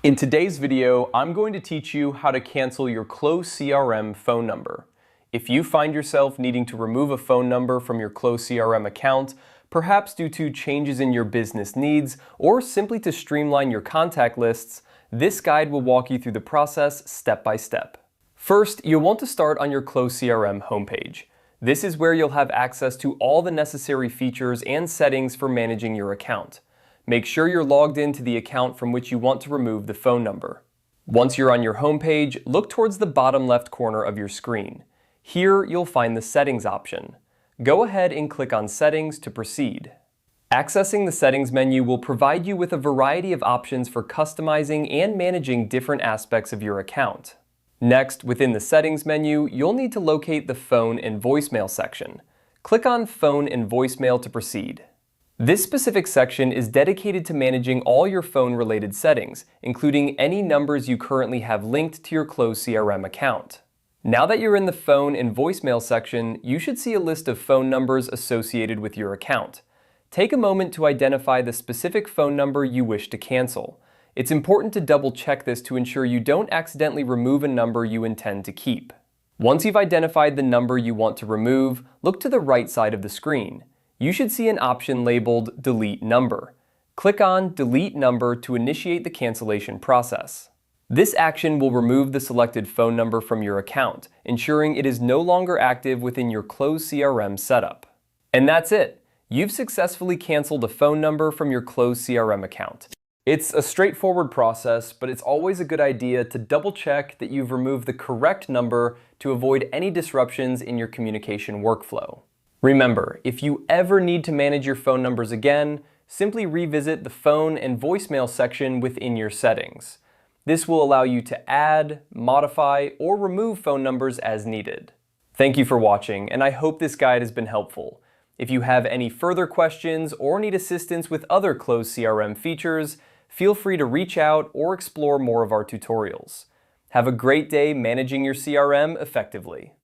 In today's video, I'm going to teach you how to cancel your Close CRM phone number. If you find yourself needing to remove a phone number from your Close CRM account, perhaps due to changes in your business needs or simply to streamline your contact lists, this guide will walk you through the process step by step. First, you'll want to start on your Close CRM homepage. This is where you'll have access to all the necessary features and settings for managing your account. Make sure you're logged into the account from which you want to remove the phone number. Once you're on your homepage, look towards the bottom left corner of your screen. Here, you'll find the Settings option. Go ahead and click on Settings to proceed. Accessing the Settings menu will provide you with a variety of options for customizing and managing different aspects of your account. Next, within the Settings menu, you'll need to locate the Phone and Voicemail section. Click on Phone and Voicemail to proceed. This specific section is dedicated to managing all your phone-related settings, including any numbers you currently have linked to your Close CRM account. Now that you're in the Phone and Voicemail section, you should see a list of phone numbers associated with your account. Take a moment to identify the specific phone number you wish to cancel. It's important to double-check this to ensure you don't accidentally remove a number you intend to keep. Once you've identified the number you want to remove, look to the right side of the screen. You should see an option labeled Delete Number. Click on Delete Number to initiate the cancellation process. This action will remove the selected phone number from your account, ensuring it is no longer active within your Close CRM setup. And that's it! You've successfully canceled a phone number from your Close CRM account. It's a straightforward process, but it's always a good idea to double-check that you've removed the correct number to avoid any disruptions in your communication workflow. Remember, if you ever need to manage your phone numbers again, simply revisit the Phone and Voicemail section within your settings. This will allow you to add, modify, or remove phone numbers as needed. Thank you for watching, and I hope this guide has been helpful. If you have any further questions or need assistance with other Close CRM features, feel free to reach out or explore more of our tutorials. Have a great day managing your CRM effectively.